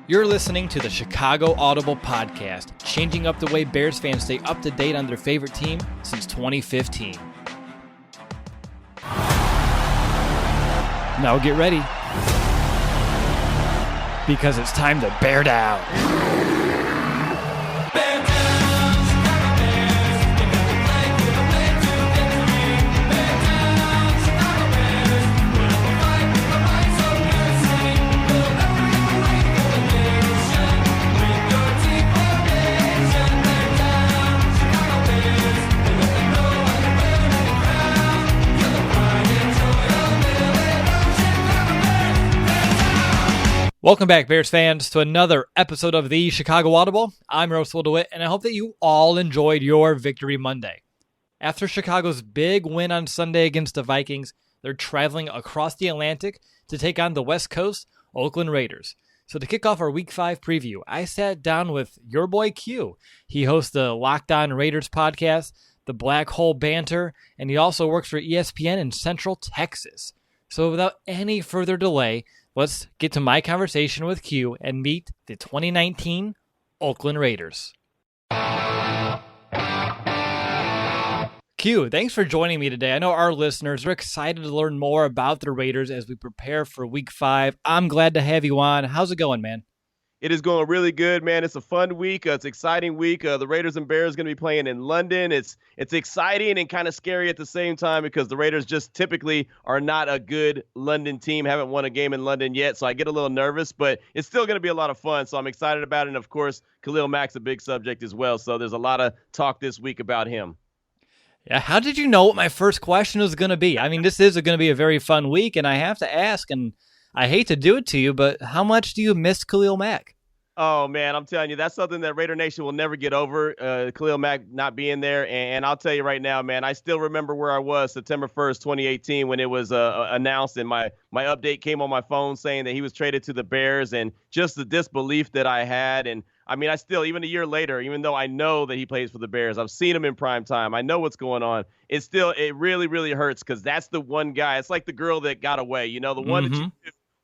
You're listening to the Chicago Audible Podcast, changing up the way Bears fans stay up to date on their favorite team since 2015. Now get ready, because it's time to bear down. Welcome back, Bears fans, to another episode of the Chicago Audible. I'm Russell DeWitt, and I hope that you all enjoyed your Victory Monday. After Chicago's big win on Sunday against the Vikings, they're traveling across the Atlantic to take on the West Coast Oakland Raiders. So to kick off our Week 5 preview, I sat down with your boy Q. He hosts the Lowdown Raiders podcast, the Black Hole Banter, and he also works for ESPN in Central Texas. So without any further delay, let's get to my conversation with Q and meet the 2019 Oakland Raiders. Q, thanks for joining me today. I know our listeners are excited to learn more about the Raiders as we prepare for Week 5. I'm glad to have you on. How's it going, man? It is going really good, man. It's a fun week. It's an exciting week. The Raiders and Bears are going to be playing in London. It's exciting and kind of scary at the same time because the Raiders just typically are not a good London team. Haven't won a game in London yet, so I get a little nervous, but it's still going to be a lot of fun, so I'm excited about it. And, of course, Khalil Mack's a big subject as well, so there's a lot of talk this week about him. Yeah, how did you know what my first question was going to be? I mean, this is going to be a very fun week, and I have to ask, and I hate to do it to you, but how much do you miss Khalil Mack? Oh, man, I'm telling you, that's something that Raider Nation will never get over, Khalil Mack not being there. And I'll tell you right now, man, I still remember where I was September 1st, 2018, when it was announced and my update came on my phone saying that he was traded to the Bears, and just the disbelief that I had. And, I mean, I still, even a year later, even though I know that he plays for the Bears, I've seen him in prime time, I know what's going on, it really, really hurts because that's the one guy. It's like the girl that got away, you know, the one that you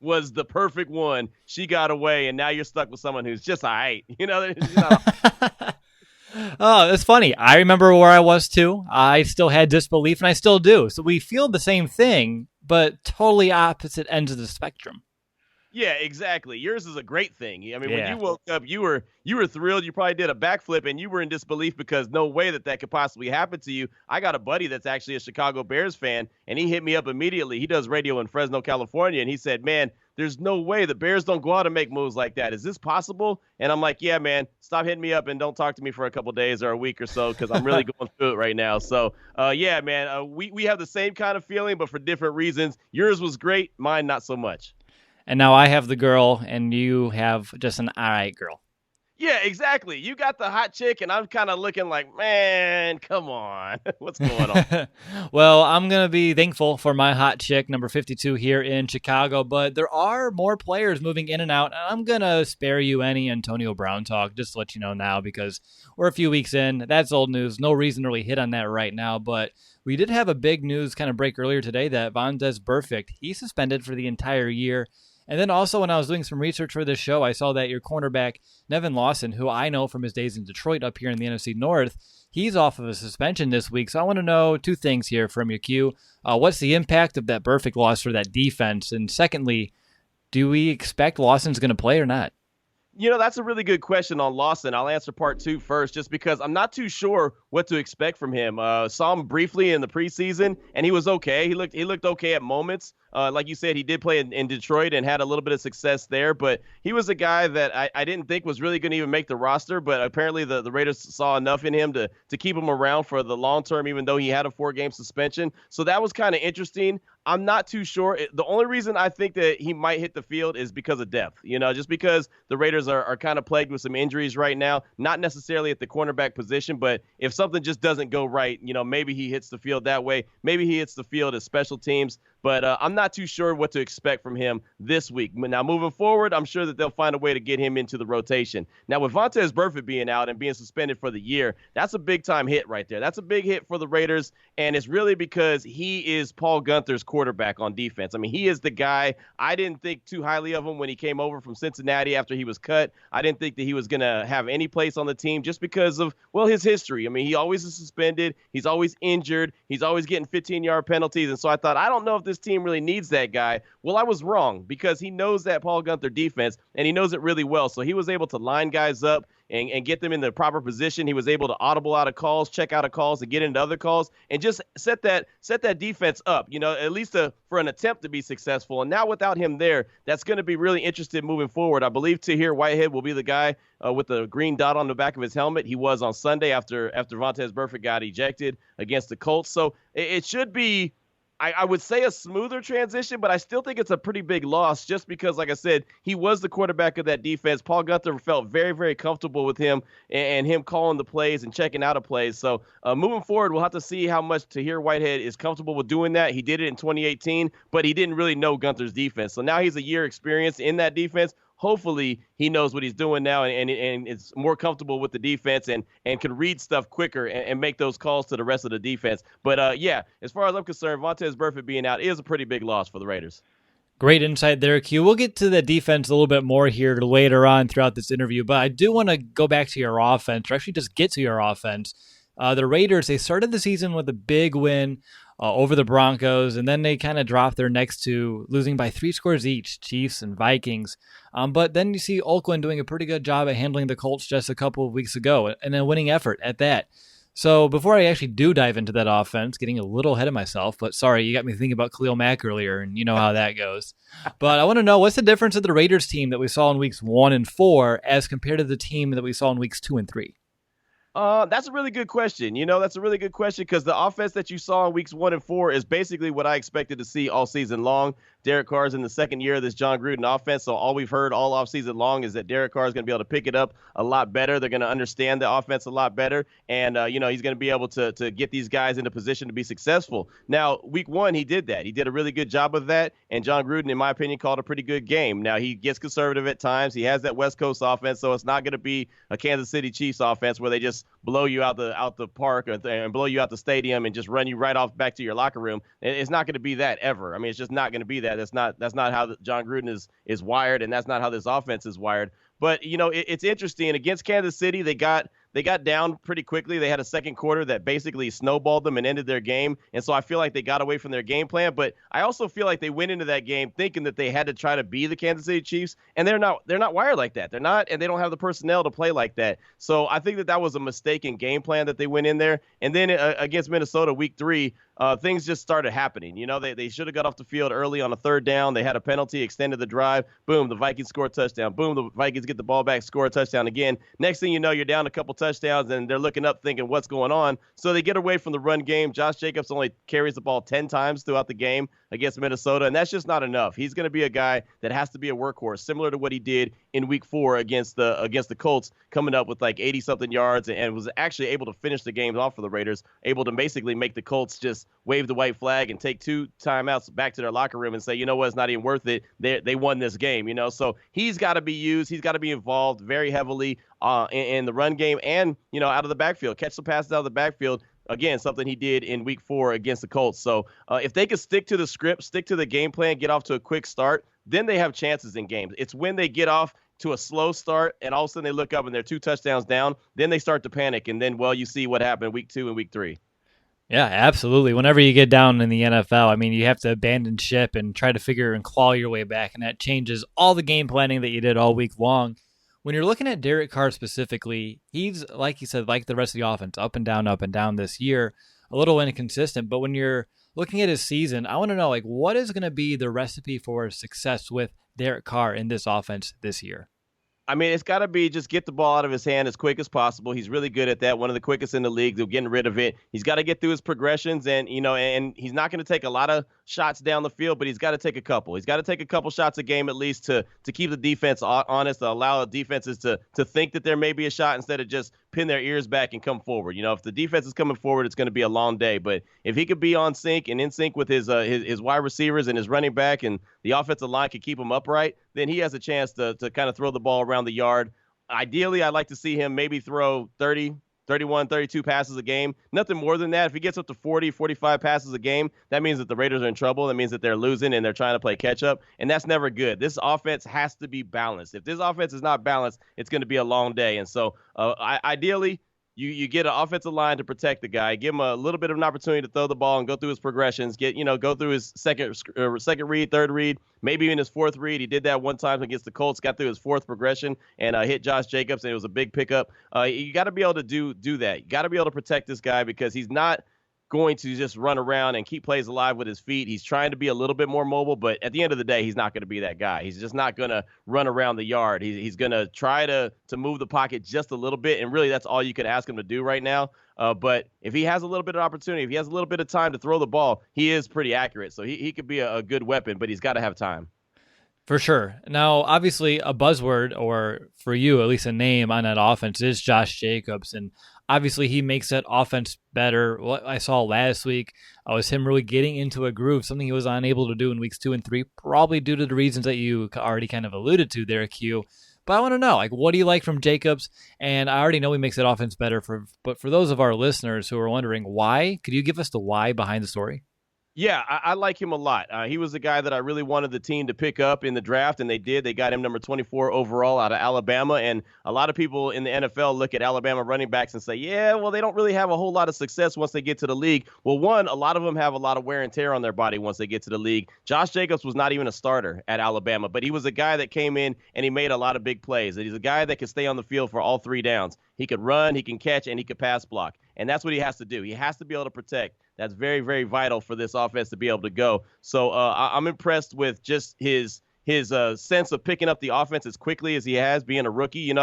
was the perfect one. She got away, and now you're stuck with someone who's just all right. You know, Oh, it's funny. I remember where I was, too. I still had disbelief, and I still do. So we feel the same thing, but totally opposite ends of the spectrum. Yeah, exactly. Yours is a great thing. I mean, when you woke up, you were thrilled. You probably did a backflip, and you were in disbelief because no way that could possibly happen to you. I got a buddy that's actually a Chicago Bears fan, and he hit me up immediately. He does radio in Fresno, California, and he said, man, there's no way the Bears don't go out and make moves like that. Is this possible? And I'm like, yeah, man, stop hitting me up and don't talk to me for a couple days or a week or so because I'm really going through it right now. So, yeah, man, we have the same kind of feeling, but for different reasons. Yours was great. Mine, not so much. And now I have the girl, and you have just an all right girl. Yeah, exactly. You got the hot chick, and I'm kind of looking like, man, come on. What's going on? Well, I'm going to be thankful for my hot chick, number 52 here in Chicago, but there are more players moving in and out, and I'm going to spare you any Antonio Brown talk, just to let you know now, because we're a few weeks in. That's old news. No reason to really hit on that right now, but we did have a big news kind of break earlier today that Vontaze Burfict, he's suspended for the entire year. And then also when I was doing some research for this show, I saw that your cornerback, Nevin Lawson, who I know from his days in Detroit up here in the NFC North, he's off of a suspension this week. So I want to know two things here from you, Q. What's the impact of that Burfict loss for that defense? And secondly, do we expect Lawson's going to play or not? You know, that's a really good question on Lawson. I'll answer part 2 first, just because I'm not too sure what to expect from him. Saw him briefly in the preseason, and he was okay. He looked okay at moments. Like you said, he did play in Detroit and had a little bit of success there, but he was a guy that I didn't think was really going to even make the roster, but apparently the Raiders saw enough in him to keep him around for the long term, even though he had a 4-game suspension. So that was kind of interesting. I'm not too sure. The only reason I think that he might hit the field is because of depth, you know, just because the Raiders are kind of plagued with some injuries right now, not necessarily at the cornerback position, but if something just doesn't go right, you know, maybe he hits the field that way. Maybe he hits the field as special teams. But I'm not too sure what to expect from him this week. Now, moving forward, I'm sure that they'll find a way to get him into the rotation. Now, with Vontaze Burfict being out and being suspended for the year, that's a big-time hit right there. That's a big hit for the Raiders, and it's really because he is Paul Guenther's quarterback on defense. I mean, he is the guy. I didn't think too highly of him when he came over from Cincinnati after he was cut. I didn't think that he was going to have any place on the team just because of, well, his history. I mean, he always is suspended. He's always injured. He's always getting 15-yard penalties. And so I thought, I don't know if this team really needs that guy. Well, I was wrong because he knows that Paul Guenther defense, and he knows it really well. So he was able to line guys up and get them in the proper position. He was able to audible out of calls, check out of calls, and get into other calls, and just set that defense up, at least for an attempt to be successful. And now without him there, that's going to be really interesting moving forward. I believe Tahir Whitehead will be the guy with the green dot on the back of his helmet. He was on Sunday after Vontaze Burfict got ejected against the Colts. So it should be, I would say, a smoother transition, but I still think it's a pretty big loss just because, like I said, he was the quarterback of that defense. Paul Guenther felt very, very comfortable with him and him calling the plays and checking out of plays. So moving forward, we'll have to see how much Tahir Whitehead is comfortable with doing that. He did it in 2018, but he didn't really know Guenther's defense. So now he's a year experience in that defense. Hopefully he knows what he's doing now and is more comfortable with the defense and can read stuff quicker and make those calls to the rest of the defense. But, yeah, as far as I'm concerned, Vontaze Burfict being out is a pretty big loss for the Raiders. Great insight there, Q. We'll get to the defense a little bit more here later on throughout this interview, but I do want to go back to your offense, or actually just get to your offense. The Raiders, they started the season with a big win over the Broncos, and then they kind of dropped their next two, losing by 3 scores each, Chiefs and Vikings. But then you see Oakland doing a pretty good job at handling the Colts just a couple of weeks ago, and a winning effort at that. So before I actually do dive into that offense, getting a little ahead of myself, but sorry, you got me thinking about Khalil Mack earlier, and you know how that goes. But I want to know, what's the difference of the Raiders team that we saw in weeks 1 and 4 as compared to the team that we saw in weeks 2 and 3? That's a really good question. That's a really good question because the offense that you saw in weeks 1 and 4 is basically what I expected to see all season long. Derek Carr's in the second year of this John Gruden offense, so all we've heard all offseason long is that Derek Carr is going to be able to pick it up a lot better. They're going to understand the offense a lot better, and he's going to be able to get these guys in a position to be successful. Now, week 1, he did that. He did a really good job of that, and John Gruden, in my opinion, called a pretty good game. Now, he gets conservative at times. He has that West Coast offense, so it's not going to be a Kansas City Chiefs offense where they just blow you out the park and blow you out the stadium and just run you right off back to your locker room. It's not going to be that ever. I mean, it's just not going to be that. That's not how John Gruden is wired, and that's not how this offense is wired. But, it's interesting. Against Kansas City, they got down pretty quickly. They had a second quarter that basically snowballed them and ended their game. And so I feel like they got away from their game plan. But I also feel like they went into that game thinking that they had to try to be the Kansas City Chiefs. And they're not wired like that. They're not, and they don't have the personnel to play like that. So I think that was a mistaken game plan that they went in there. And then against Minnesota, week 3, things just started happening. They should have got off the field early on a third down. They had a penalty, extended the drive. Boom, the Vikings score a touchdown. Boom, the Vikings get the ball back, score a touchdown again. Next thing you know, you're down a couple touchdowns, and they're looking up thinking, what's going on? So they get away from the run game. Josh Jacobs only carries the ball 10 times throughout the game against Minnesota, and that's just not enough. He's going to be a guy that has to be a workhorse, similar to what he did in week 4 against the Colts, coming up with like 80-something yards and was actually able to finish the game off for the Raiders, able to basically make the Colts just wave the white flag and take 2 timeouts back to their locker room and say, you know what, it's not even worth it. They won this game, So he's got to be used. He's got to be involved very heavily in the run game and, out of the backfield. Catch some passes out of the backfield. Again, something he did in week 4 against the Colts. So if they could stick to the script, stick to the game plan, get off to a quick start, then they have chances in games. It's when they get off to a slow start and all of a sudden they look up and they're 2 touchdowns down, then they start to panic. And then, you see what happened week 2 and week 3. Yeah, absolutely. Whenever you get down in the NFL, I mean, you have to abandon ship and try to figure and claw your way back, and that changes all the game planning that you did all week long. When you're looking at Derek Carr specifically, he's, like you said, like the rest of the offense, up and down this year, a little inconsistent. But when you're looking at his season, I want to know, what is going to be the recipe for success with Derek Carr in this offense this year? I mean, it's got to be just get the ball out of his hand as quick as possible. He's really good at that. One of the quickest in the league. They're getting rid of it. He's got to get through his progressions, and and he's not going to take a lot of shots down the field, but he's got to take a couple. He's got to take a couple shots a game at least to keep the defense honest, to allow defenses to think that there may be a shot instead of just pin their ears back and come forward. If the defense is coming forward, it's going to be a long day. But if he could be on sync and in sync with his wide receivers and his running back, and the offensive line could keep him upright, then he has a chance to kind of throw the ball around the yard. Ideally, I'd like to see him maybe throw 30, 31, 32 passes a game. Nothing more than that. If he gets up to 40, 45 passes a game, that means that the Raiders are in trouble. That means that they're losing and they're trying to play catch up. And that's never good. This offense has to be balanced. If this offense is not balanced, it's going to be a long day. And so ideally, you get an offensive line to protect the guy, give him a little bit of an opportunity to throw the ball and go through his progressions, go through his second read, third read, maybe even his fourth read. He did that one time against the Colts, got through his fourth progression and hit Josh Jacobs, and it was a big pickup. You got to be able to do that. You got to be able to protect this guy because he's not going to just run around and keep plays alive with his feet. He's trying to be a little bit more mobile, but at the end of the day, he's not going to be that guy. He's just not going to run around the yard. He's going to try to move the pocket just a little bit, and really that's all you can ask him to do right now. But if he has a little bit of opportunity, if he has a little bit of time to throw the ball, he is pretty accurate. So he could be a good weapon, but he's got to have time. For sure. Now, obviously, a buzzword, or for you, at least a name on that offense, is Josh Jacobs. And obviously, he makes that offense better. What I saw last week was him really getting into a groove, something he was unable to do in weeks 2 and 3, probably due to the reasons that you already kind of alluded to there, Q. But I want to know, what do you like from Jacobs? And I already know he makes that offense better, but for those of our listeners who are wondering why, could you give us the why behind the story? Yeah, I like him a lot. He was the guy that I really wanted the team to pick up in the draft, and they did. They got him number 24 overall out of Alabama, and a lot of people in the NFL look at Alabama running backs and say, yeah, well, they don't really have a whole lot of success once they get to the league. Well, one, a lot of them have a lot of wear and tear on their body once they get to the league. Josh Jacobs was not even a starter at Alabama, but he was a guy that came in and he made a lot of big plays. And he's a guy that can stay on the field for all 3 downs. He could run, he can catch, and he could pass block. And that's what he has to do. He has to be able to protect. That's very, very vital for this offense to be able to go. So I'm impressed with just his sense of picking up the offense as quickly as he has, being a rookie. A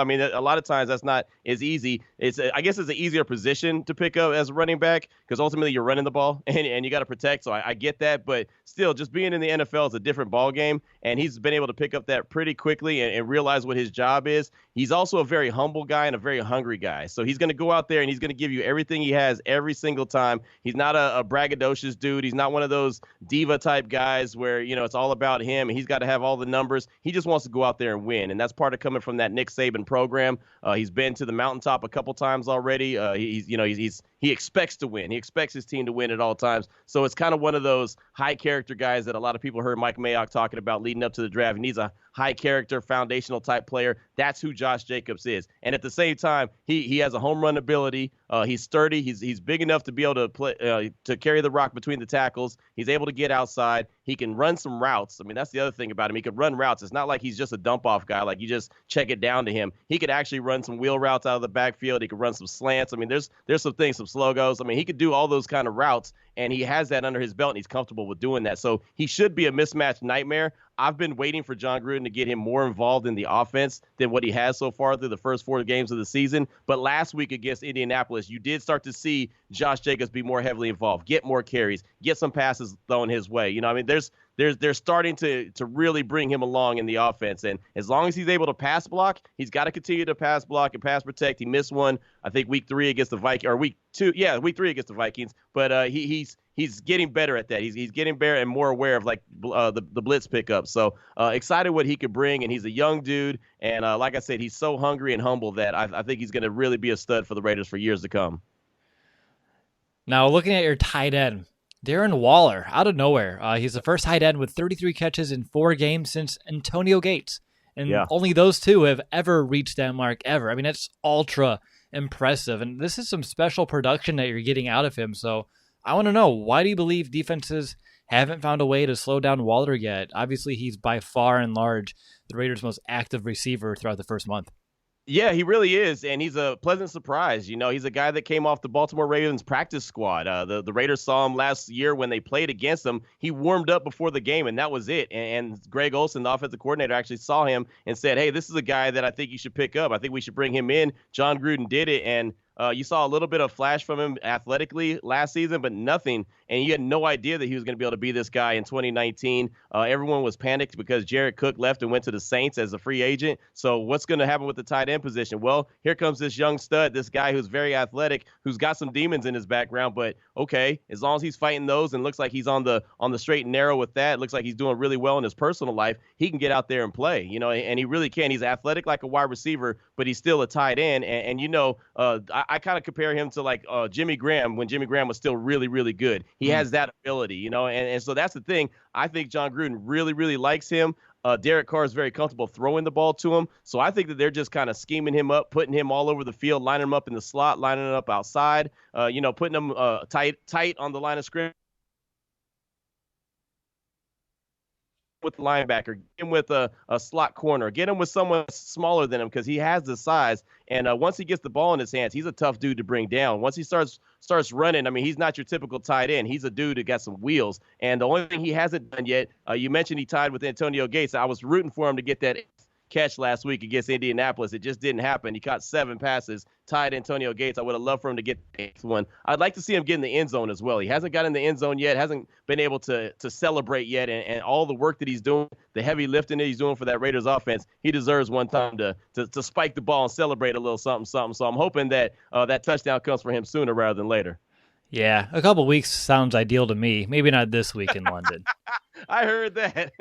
lot of times that's not as easy. I guess it's an easier position to pick up as a running back because ultimately you're running the ball and you got to protect. So I get that, but still, just being in the NFL is a different ball game, and he's been able to pick up that pretty quickly and realize what his job is. He's also a very humble guy and a very hungry guy. So he's going to go out there and he's going to give you everything he has every single time. He's not a braggadocious dude. He's not one of those diva type guys where, it's all about him and he's got to have all the numbers. He just wants to go out there and win. And that's part of coming from that Nick Saban program. He's been to the mountaintop a couple times already. He expects to win. He expects his team to win at all times. So it's kind of one of those high character guys that a lot of people heard Mike Mayock talking about leading up to the draft. He needs a high character, foundational type player. That's who Josh Jacobs is. And at the same time, he has a home run ability. He's sturdy. He's big enough to be able to play to carry the rock between the tackles. He's able to get outside. He can run some routes. That's the other thing about him. He could run routes. It's not like he's just a dump off guy. Like you just check it down to him. He could actually run some wheel routes out of the backfield. He could run some slants. There's some things, some slow goes. He could do all those kind of routes, and he has that under his belt, and he's comfortable with doing that. So he should be a mismatch nightmare. I've been waiting for John Gruden to get him more involved in the offense than what he has so far through the first 4 games of the season. But last week against Indianapolis, you did start to see Josh Jacobs be more heavily involved, get more carries, get some passes thrown his way. They're starting to really bring him along in the offense. And as long as he's able to pass block, he's got to continue to pass block and pass protect. He missed one, I think, week 3 against the Vikings, or week 3 against the Vikings. But he's getting better at that. He's getting better and more aware of the blitz pickup. So excited what he could bring, and he's a young dude. And like I said, he's so hungry and humble that I think he's going to really be a stud for the Raiders for years to come. Now, looking at your tight end, Darren Waller, out of nowhere. He's the first tight end with 33 catches in 4 games since Antonio Gates. And only those 2 have ever reached that mark ever. That's ultra impressive. And this is some special production that you're getting out of him. So I want to know, why do you believe defenses haven't found a way to slow down Waller yet? Obviously, he's by far and large the Raiders' most active receiver throughout the first month. Yeah, he really is, and he's a pleasant surprise. He's a guy that came off the Baltimore Ravens practice squad. The Raiders saw him last year when they played against him. He warmed up before the game, and that was it. And Greg Olsen, the offensive coordinator, actually saw him and said, hey, this is a guy that I think you should pick up. I think we should bring him in. John Gruden did it, and You saw a little bit of flash from him athletically last season, but nothing. And you had no idea that he was going to be able to be this guy in 2019. Everyone was panicked because Jared Cook left and went to the Saints as a free agent. So what's going to happen with the tight end position? Well, here comes this young stud, this guy who's very athletic, who's got some demons in his background. But okay, as long as he's fighting those and looks like he's on the straight and narrow with that, it looks like he's doing really well in his personal life. He can get out there and play, and he really can. He's athletic like a wide receiver, but he's still a tight end. I kind of compare him to like Jimmy Graham when Jimmy Graham was still really, really good. He has that ability, and so that's the thing. I think John Gruden really, really likes him. Derek Carr is very comfortable throwing the ball to him. So I think that they're just kind of scheming him up, putting him all over the field, lining him up in the slot, lining him up outside, putting him tight on the line of scrimmage with the linebacker, get him with a slot corner, get him with someone smaller than him because he has the size. And once he gets the ball in his hands, he's a tough dude to bring down. Once he starts running, I mean, he's not your typical tight end. He's a dude who got some wheels. And the only thing he hasn't done yet, you mentioned he tied with Antonio Gates. I was rooting for him to get that catch last week against Indianapolis. It just didn't happen. He caught 7 passes, tied Antonio Gates. I would have loved for him to get the 8th one. I'd like to see him get in the end zone as well. He hasn't got in the end zone yet, hasn't been able to celebrate yet, and all the work that he's doing, the heavy lifting that he's doing for that Raiders offense, he deserves one time to spike the ball and celebrate a little something. So I'm hoping that that touchdown comes for him sooner rather than later. Yeah, a couple weeks sounds ideal to me. Maybe not this week in London. I heard that.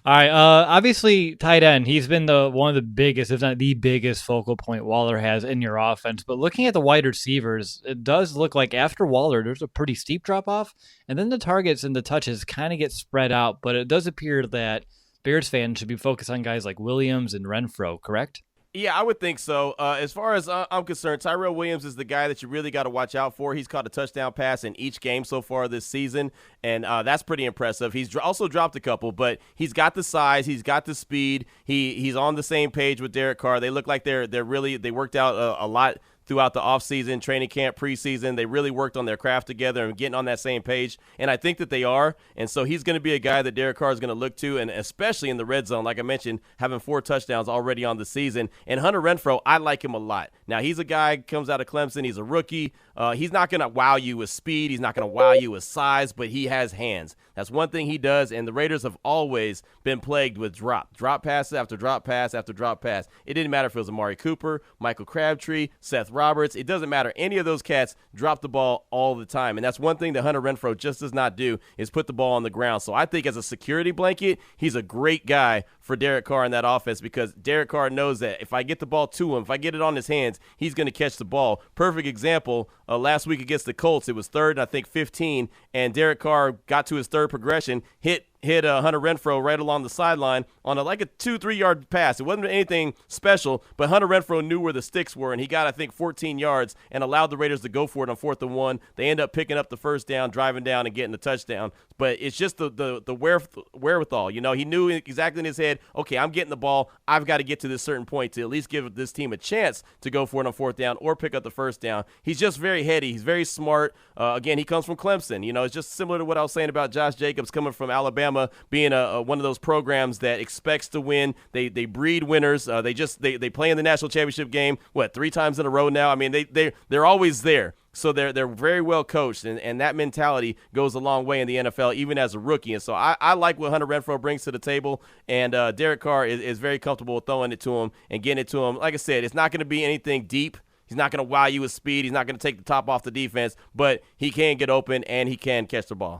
All right. Obviously, tight end. He's been one of the biggest, if not the biggest, focal point Waller has in your offense. But looking at the wide receivers, it does look like after Waller, there's a pretty steep drop off, and then the targets and the touches kind of get spread out. But it does appear that Bears fans should be focused on guys like Williams and Renfro. Correct? Yeah, I would think so. As far as I'm concerned, Tyrell Williams is the guy that you really got to watch out for. He's caught a touchdown pass in each game so far this season, and that's pretty impressive. He's also dropped a couple, but he's got the size, he's got the speed. He's on the same page with Derek Carr. They look like they worked out a lot throughout the offseason, training camp, preseason. They really worked on their craft together and getting on that same page, and I think that they are. And so he's going to be a guy that Derek Carr is going to look to, and especially in the red zone, like I mentioned, having 4 touchdowns already on the season. And Hunter Renfrow, I like him a lot. Now, he's a guy comes out of Clemson. He's a rookie. He's not going to wow you with speed. He's not going to wow you with size, but he has hands. That's one thing he does, and the Raiders have always been plagued with drop pass after drop pass after drop pass. It didn't matter if it was Amari Cooper, Michael Crabtree, Seth Roberts. It doesn't matter. Any of those cats drop the ball all the time, and that's one thing that Hunter Renfrow just does not do is put the ball on the ground. So I think as a security blanket, he's a great guy for Derek Carr in that offense because Derek Carr knows that if I get the ball to him, if I get it on his hands, he's going to catch the ball. Perfect example, last week against the Colts, it was 3rd and I think 15, and Derek Carr got to his third progression, hit Hunter Renfrow right along the sideline on a 2-3 yard pass. It wasn't anything special, but Hunter Renfrow knew where the sticks were, and he got, I think, 14 yards and allowed the Raiders to go for it on 4th and 1. They end up picking up the first down, driving down, and getting the touchdown. But it's just the wherewithal. He knew exactly in his head, okay, I'm getting the ball. I've got to get to this certain point to at least give this team a chance to go for it on 4th down or pick up the first down. He's just very heady. He's very smart. Again, he comes from Clemson. It's just similar to what I was saying about Josh Jacobs coming from Alabama, being one of those programs that expects to win. They breed winners. They play in the national championship game 3 times in a row now. I mean, they're always there. So they're very well coached, and that mentality goes a long way in the NFL, even as a rookie. And so I like what Hunter Renfrow brings to the table, and Derek Carr is very comfortable with throwing it to him and getting it to him. Like I said, it's not going to be anything deep. He's not going to wow you with speed. He's not going to take the top off the defense, but he can get open, and he can catch the ball.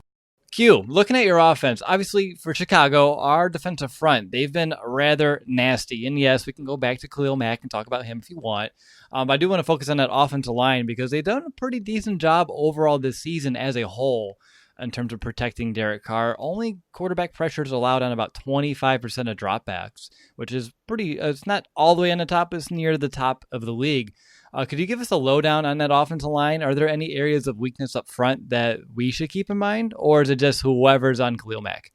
Q, looking at your offense, obviously for Chicago, our defensive front, they've been rather nasty. And yes, we can go back to Khalil Mack and talk about him if you want. But I do want to focus on that offensive line because they've done a pretty decent job overall this season as a whole in terms of protecting Derek Carr. Only quarterback pressures allowed on about 25% of dropbacks, which is pretty, it's not all the way on the top, it's near the top of the league. Could you give us a lowdown on that offensive line? Are there any areas of weakness up front that we should keep in mind, or is it just whoever's on Khalil Mack?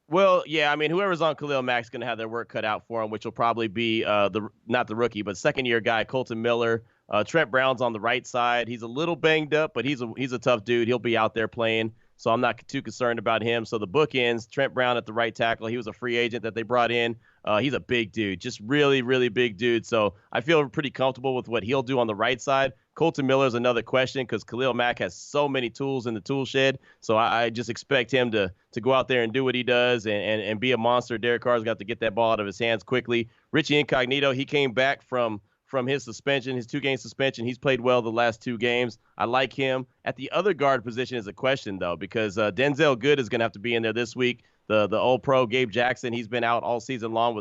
Well, yeah, I mean, whoever's on Khalil Mack's going to have their work cut out for him, which will probably be not the rookie, but second-year guy, Colton Miller. Trent Brown's on the right side. He's a little banged up, but he's a tough dude. He'll be out there playing, so I'm not too concerned about him. So the bookends, Trent Brown at the right tackle. He was a free agent that they brought in. He's a big dude, just really, really big dude. So I feel pretty comfortable with what he'll do on the right side. Colton Miller is another question because Khalil Mack has so many tools in the tool shed. So I just expect him to go out there and do what he does and be a monster. Derek Carr's got to get that ball out of his hands quickly. Richie Incognito, he came back from his suspension, his 2-game suspension. He's played well the last 2 games. I like him. At the other guard position is a question, though, because Denzel Good is going to have to be in there this week. The old pro Gabe Jackson, he's been out all season long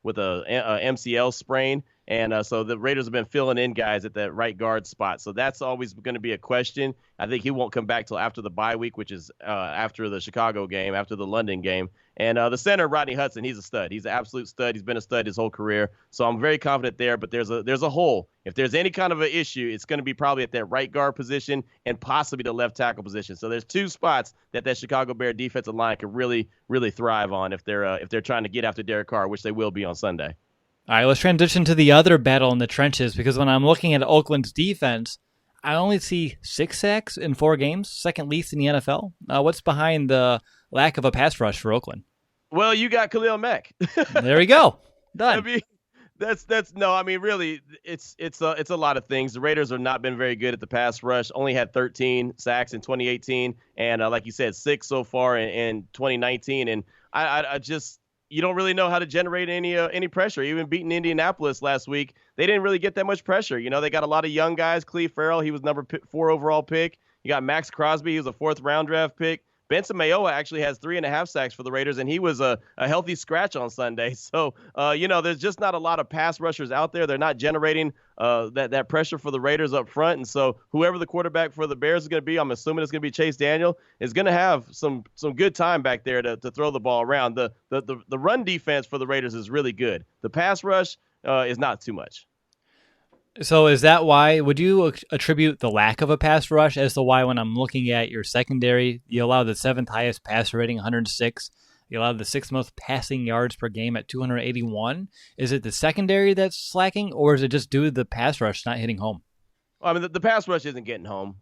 with a MCL sprain. And so the Raiders have been filling in guys at that right guard spot. So that's always going to be a question. I think he won't come back till after the bye week, which is after the Chicago game, after the London game. And the center, Rodney Hudson, he's a stud. He's an absolute stud. He's been a stud his whole career. So I'm very confident there. But there's a hole. If there's any kind of an issue, it's going to be probably at that right guard position and possibly the left tackle position. So there's 2 spots that Chicago Bear defensive line can really, really thrive on if they're trying to get after Derek Carr, which they will be on Sunday. All right, let's transition to the other battle in the trenches, because when I'm looking at Oakland's defense, I only see 6 sacks in 4 games, second least in the NFL. What's behind the lack of a pass rush for Oakland? Well, you got Khalil Mack. There we go. Done. I mean, really, it's a lot of things. The Raiders have not been very good at the pass rush. Only had 13 sacks in 2018, and like you said, 6 so far in 2019. And I just, you don't really know how to generate any pressure. Even beating Indianapolis last week, they didn't really get that much pressure. You know, they got a lot of young guys. Cleve Farrell, he was number 4 overall pick. You got Max Crosby, he was a 4th round draft pick. Benson Mayowa actually has 3.5 sacks for the Raiders, and he was a healthy scratch on Sunday. So, there's just not a lot of pass rushers out there. They're not generating that pressure for the Raiders up front. And so whoever the quarterback for the Bears is going to be, I'm assuming it's going to be Chase Daniel, is going to have some good time back there to throw the ball around. The run defense for the Raiders is really good. The pass rush is not too much. So is that why, would you attribute the lack of a pass rush as to why when I'm looking at your secondary, you allow the 7th highest passer rating, 106, you allow the 6th most passing yards per game at 281? Is it the secondary that's slacking, or is it just due to the pass rush not hitting home? I mean, the pass rush isn't getting home.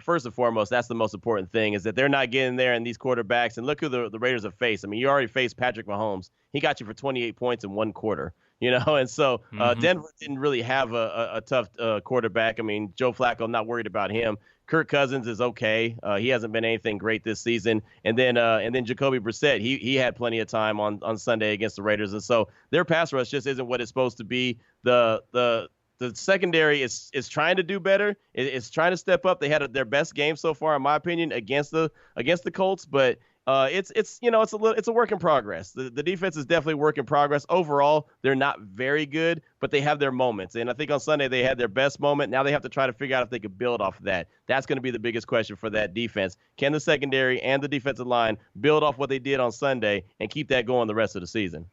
First and foremost, that's the most important thing, is that they're not getting there in these quarterbacks. And look who the Raiders have faced. I mean, you already faced Patrick Mahomes. He got you for 28 points in 1 quarter. And so Denver didn't really have a tough quarterback. I mean, Joe Flacco, not worried about him. Kirk Cousins is okay. He hasn't been anything great this season. And then Jacoby Brissett, he had plenty of time on Sunday against the Raiders. And so their pass rush just isn't what it's supposed to be. The secondary is trying to do better. It's trying to step up. They had their best game so far, in my opinion, against the Colts, but it's a work in progress. The defense is definitely a work in progress. Overall, they're not very good, but they have their moments. And I think on Sunday they had their best moment. Now they have to try to figure out if they could build off of that. That's going to be the biggest question for that defense. Can the secondary and the defensive line build off what they did on Sunday and keep that going the rest of the season?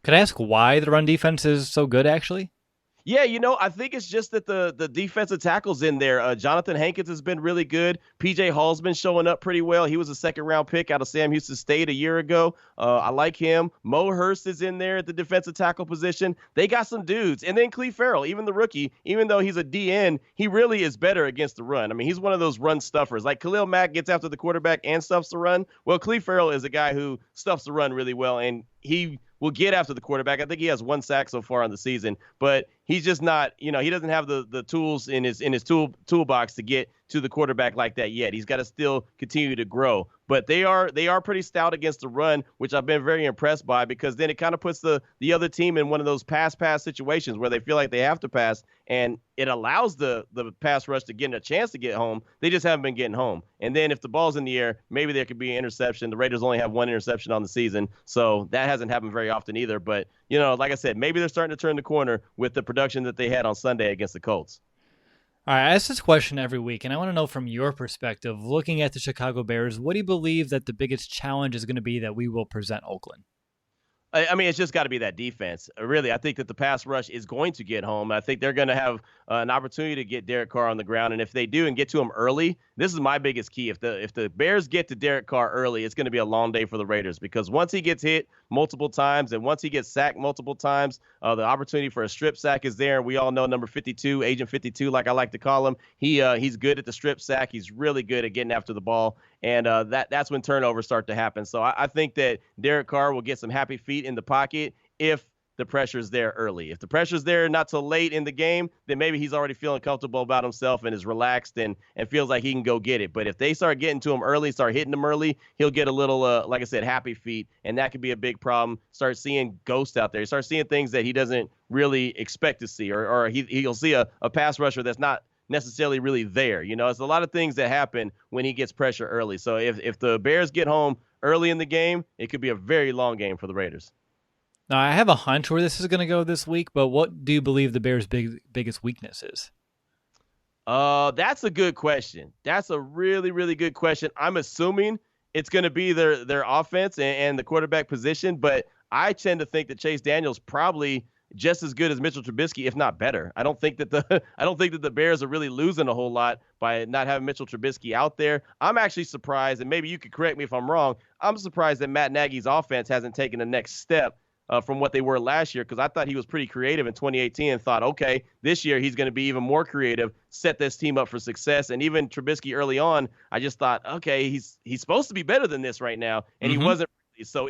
Could I ask why the run defense is so good, actually? Yeah, I think it's just that the defensive tackles in there. Jonathan Hankins has been really good. P.J. Hall's been showing up pretty well. He was a 2nd-round pick out of Sam Houston State a year ago. I like him. Mo Hurst is in there at the defensive tackle position. They got some dudes. And then Cleve Farrell, even the rookie, even though he's a DN, he really is better against the run. I mean, he's one of those run stuffers. Like Khalil Mack gets after the quarterback and stuffs the run. Well, Cleve Farrell is a guy who stuffs the run really well, and he will get after the quarterback. I think he has 1 sack so far on the season, but he's just not, he doesn't have the tools in his toolbox to get to the quarterback like that yet. He's got to still continue to grow. But they are pretty stout against the run, which I've been very impressed by, because then it kind of puts the other team in one of those pass situations where they feel like they have to pass, and it allows the pass rush to get a chance to get home. They just haven't been getting home. And then if the ball's in the air, maybe there could be an interception. The Raiders only have 1 interception on the season, so that hasn't happened very often either. But, like I said, maybe they're starting to turn the corner with the production that they had on Sunday against the Colts. All right, I ask this question every week, and I want to know from your perspective, looking at the Chicago Bears, what do you believe that the biggest challenge is going to be that we will present Oakland? I mean, it's just got to be that defense. Really, I think that the pass rush is going to get home. I think they're going to have an opportunity to get Derek Carr on the ground, and if they do and get to him early, this is my biggest key. If the Bears get to Derek Carr early, it's going to be a long day for the Raiders, because once he gets hit multiple times and once he gets sacked multiple times, the opportunity for a strip sack is there. And we all know number 52, Agent 52, like I like to call him. He's good at the strip sack. He's really good at getting after the ball. And that's when turnovers start to happen. So I think that Derek Carr will get some happy feet in the pocket if the pressure's there early. If the pressure's there not till late in the game, then maybe he's already feeling comfortable about himself and is relaxed and feels like he can go get it. But if they start getting to him early, start hitting him early, he'll get a little, like I said, happy feet, and that could be a big problem. Start seeing ghosts out there. Start seeing things that he doesn't really expect to see, or he'll see a pass rusher that's not necessarily really there. It's a lot of things that happen when he gets pressure early. So if the Bears get home early in the game, it could be a very long game for the Raiders. Now, I have a hunch where this is going to go this week, but what do you believe the Bears' biggest weakness is? That's a good question. That's a really, really good question. I'm assuming it's going to be their offense and the quarterback position, but I tend to think that Chase Daniel's probably just as good as Mitchell Trubisky, if not better. I don't think that the Bears are really losing a whole lot by not having Mitchell Trubisky out there. I'm actually surprised, and maybe you could correct me if I'm wrong. I'm surprised that Matt Nagy's offense hasn't taken the next step from what they were last year, because I thought he was pretty creative in 2018 and thought, okay, this year he's going to be even more creative, set this team up for success. And even Trubisky early on, I just thought, okay, he's supposed to be better than this right now, and he wasn't. So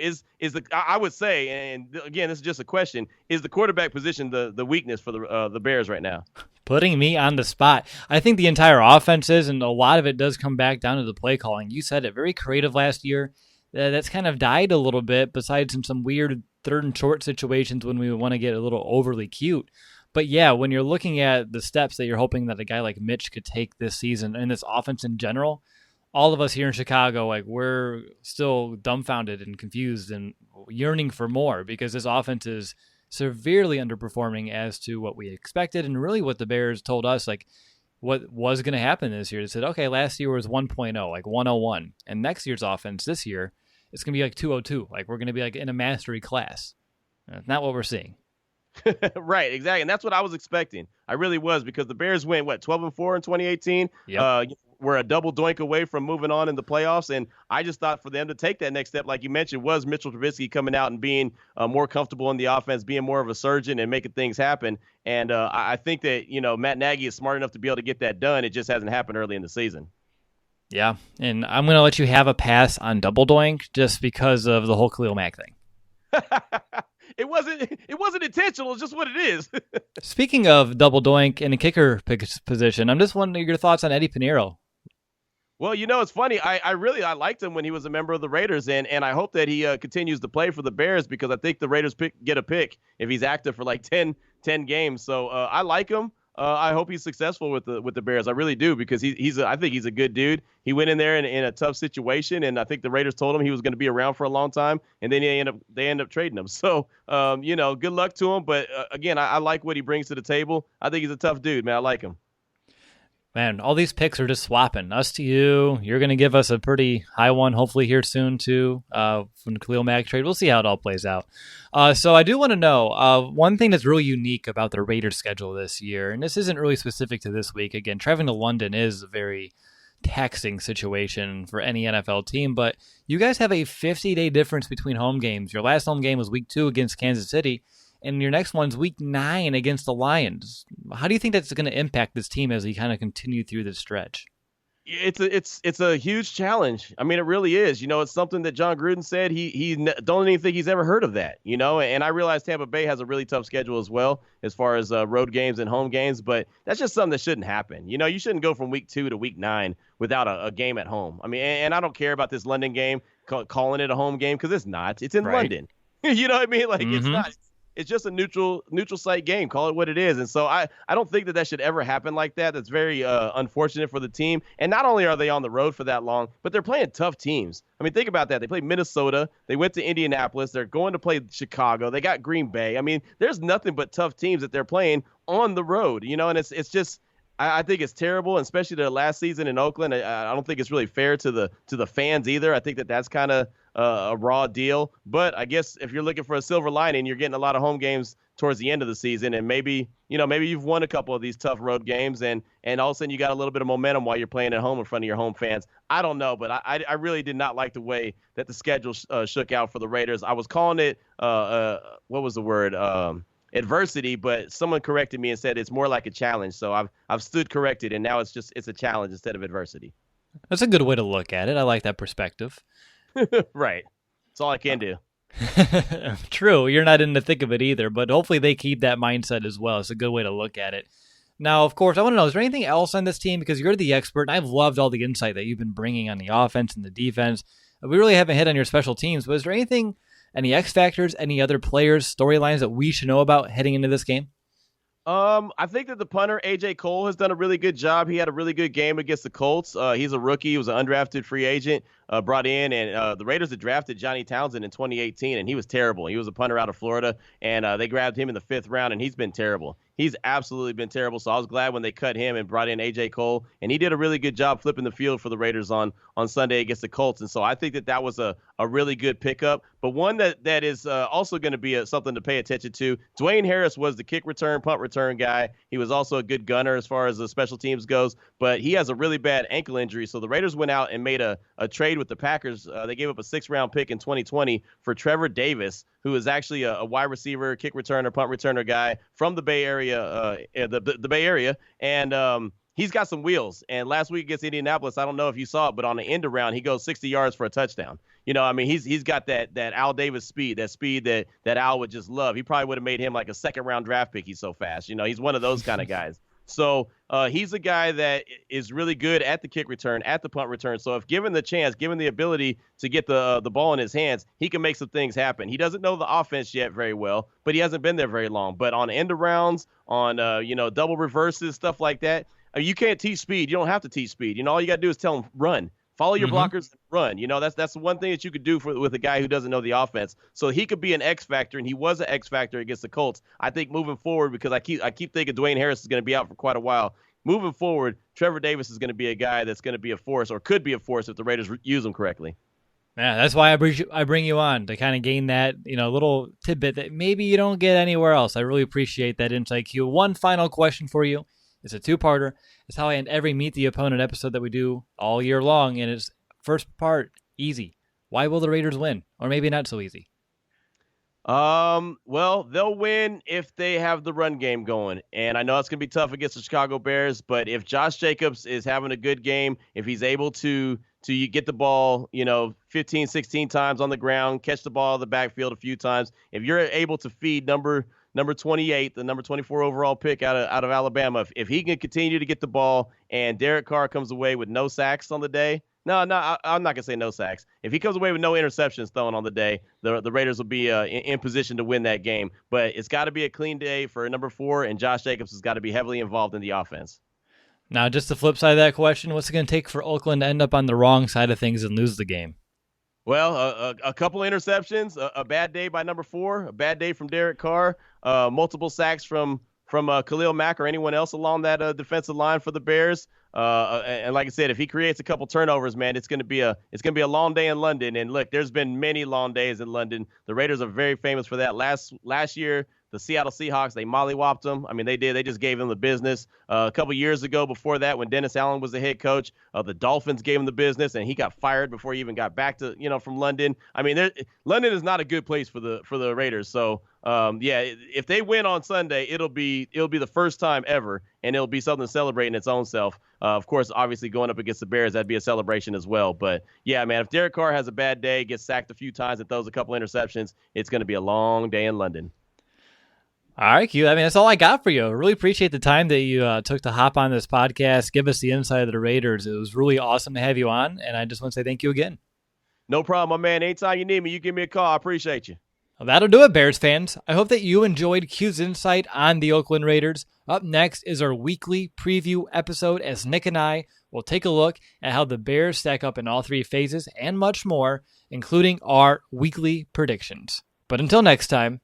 I would say, and again, this is just a question, is the quarterback position the weakness for the Bears right now? Putting me on the spot. I think the entire offense is, and a lot of it does come back down to the play calling. You said it, very creative last year. That's kind of died a little bit, besides in some weird third and short situations when we want to get a little overly cute. But yeah, when you're looking at the steps that you're hoping that a guy like Mitch could take this season and this offense in general, all of us here in Chicago, we're still dumbfounded and confused and yearning for more, because this offense is severely underperforming as to what we expected and really what the Bears told us, what was going to happen this year. They said, okay, last year was 1.0, 101. And next year's offense this year, it's going to be 202. We're going to be in a mastery class. That's not what we're seeing. Right, exactly. And that's what I was expecting. I really was, because the Bears went, 12-4 in 2018? Yep. We're a double doink away from moving on in the playoffs. And I just thought for them to take that next step, like you mentioned, was Mitchell Trubisky coming out and being more comfortable in the offense, being more of a surgeon and making things happen. And I think that, Matt Nagy is smart enough to be able to get that done. It just hasn't happened early in the season. Yeah, and I'm going to let you have a pass on double doink just because of the whole Khalil Mack thing. It wasn't intentional. It's just what it is. Speaking of double doink in a kicker position, I'm just wondering your thoughts on Eddie Pinheiro. Well, it's funny. I liked him when he was a member of the Raiders, and I hope that he continues to play for the Bears, because I think the Raiders get a pick if he's active for 10 games. So I like him. I hope he's successful with the Bears. I really do, because I think he's a good dude. He went in there in a tough situation, and I think the Raiders told him he was going to be around for a long time, and then they end up trading him. So good luck to him. But again, I like what he brings to the table. I think he's a tough dude, man. I like him. Man, all these picks are just swapping. Us to you. You're going to give us a pretty high one, hopefully here soon, too, from the Khalil Mack trade. We'll see how it all plays out. So I do want to know, one thing that's really unique about the Raiders' schedule this year, and this isn't really specific to this week. Again, traveling to London is a very taxing situation for any NFL team, but you guys have a 50-day difference between home games. Your last home game was week 2 against Kansas City, and your next one's week 9 against the Lions. How do you think that's going to impact this team as we kind of continue through this stretch? It's a huge challenge. I mean, it really is. It's something that John Gruden said he don't even think he's ever heard of that. And I realize Tampa Bay has a really tough schedule as well, as far as road games and home games. But that's just something that shouldn't happen. You shouldn't go from week 2 to week 9 without a game at home. I mean, and I don't care about this London game calling it a home game, because it's not. It's in London. You know what I mean? It's not. It's just a neutral site game. Call it what it is. And so I don't think that should ever happen like that. That's very unfortunate for the team. And not only are they on the road for that long, but they're playing tough teams. I mean, think about that. They played Minnesota. They went to Indianapolis. They're going to play Chicago. They got Green Bay. I mean, there's nothing but tough teams that they're playing on the road, and it's just – I think it's terrible, especially their last season in Oakland. I don't think it's really fair to the fans either. I think that's kind of a raw deal. But I guess if you're looking for a silver lining, you're getting a lot of home games towards the end of the season, and maybe you've won a couple of these tough road games, and all of a sudden you got a little bit of momentum while you're playing at home in front of your home fans. I don't know, but I really did not like the way that the schedule shook out for the Raiders. I was calling it what was the word? Adversity, but someone corrected me and said it's more like a challenge. So I've stood corrected, and now it's a challenge instead of adversity. That's a good way to look at it. I like that perspective. Right. That's all I can do. True, you're not in the thick of it either, but hopefully they keep that mindset as well. It's a good way to look at it. Now, of course, I want to know, is there anything else on this team? Because you're the expert, and I've loved all the insight that you've been bringing on the offense and the defense. We really haven't hit on your special teams, but is there anything, any X factors, any other players, storylines that we should know about heading into this game? I think that the punter, A.J. Cole, has done a really good job. He had a really good game against the Colts. He's a rookie. He was an undrafted free agent brought in, and the Raiders had drafted Johnny Townsend in 2018, and he was terrible. He was a punter out of Florida, and they grabbed him in the 5th round, and he's been terrible. He's absolutely been terrible, so I was glad when they cut him and brought in A.J. Cole, and he did a really good job flipping the field for the Raiders on Sunday against the Colts, and so I think that was a really good pickup. But one that is also going to be something to pay attention to, Dwayne Harris was the kick return, punt return guy. He was also a good gunner as far as the special teams goes, but he has a really bad ankle injury, so the Raiders went out and made a trade with the Packers. They gave up a 6th-round pick in 2020 for Trevor Davis, who is actually a wide receiver, kick returner, punt returner guy from the Bay Area, the Bay Area, and he's got some wheels. And last week against Indianapolis, I don't know if you saw it, but on the end around, he goes 60 yards for a touchdown. You know, I mean, he's got that Al Davis speed, that Al would just love. He probably would have made him like a 2nd-round draft pick. He's so fast. You know, he's one of those kind of guys. So he's a guy that is really good at the kick return, at the punt return. So if given the chance, given the ability to get the ball in his hands, he can make some things happen. He doesn't know the offense yet very well, but he hasn't been there very long. But on end arounds, on double reverses, stuff like that, you can't teach speed. You don't have to teach speed. You know, all you got to do is tell him run. Follow your blockers and run. You know, that's the one thing that you could do with a guy who doesn't know the offense. So he could be an X factor, and he was an X factor against the Colts. I think moving forward, because I keep thinking Dwayne Harris is going to be out for quite a while. Moving forward, Trevor Davis is going to be a guy that's going to be a force, or could be a force if the Raiders use him correctly. Yeah, that's why I bring you on, to kind of gain that, little tidbit that maybe you don't get anywhere else. I really appreciate that insight, Q. One final question for you. It's a 2-parter. It's how I end every Meet the Opponent episode that we do all year long. And it's first part, easy. Why will the Raiders win? Or maybe not so easy. Well, they'll win if they have the run game going. And I know it's going to be tough against the Chicago Bears, but if Josh Jacobs is having a good game, if he's able to get the ball, 15, 16 times on the ground, catch the ball in the backfield a few times, if you're able to feed number 28, the number 24 overall pick out of Alabama, if he can continue to get the ball and Derek Carr comes away with no sacks on the day, I'm not going to say no sacks. If he comes away with no interceptions thrown on the day, the Raiders will be in position to win that game. But it's got to be a clean day for number 4, and Josh Jacobs has got to be heavily involved in the offense. Now, just the flip side of that question, what's it going to take for Oakland to end up on the wrong side of things and lose the game? Well, a couple of interceptions, a bad day by number 4, a bad day from Derek Carr, multiple sacks from Khalil Mack or anyone else along that defensive line for the Bears. And like I said, if he creates a couple turnovers, man, it's going to be a long day in London. And look, there's been many long days in London. The Raiders are very famous for that. Last year, the Seattle Seahawks, they mollywopped them. I mean, they did. They just gave them the business. A couple years ago, before that, when Dennis Allen was the head coach, the Dolphins gave him the business, and he got fired before he even got back to from London. I mean, London is not a good place for the Raiders. So if they win on Sunday, it'll be the first time ever, and it'll be something to celebrate in its own self. Of course, obviously going up against the Bears, that'd be a celebration as well. But yeah, man, if Derek Carr has a bad day, gets sacked a few times, and throws a couple interceptions, it's going to be a long day in London. All right, Q. I mean, that's all I got for you. I really appreciate the time that you took to hop on this podcast, give us the insight of the Raiders. It was really awesome to have you on, and I just want to say thank you again. No problem, my man. Anytime you need me, you give me a call. I appreciate you. Well, that'll do it, Bears fans. I hope that you enjoyed Q's insight on the Oakland Raiders. Up next is our weekly preview episode as Nick and I will take a look at how the Bears stack up in all 3 phases and much more, including our weekly predictions. But until next time,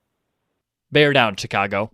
bear down, Chicago.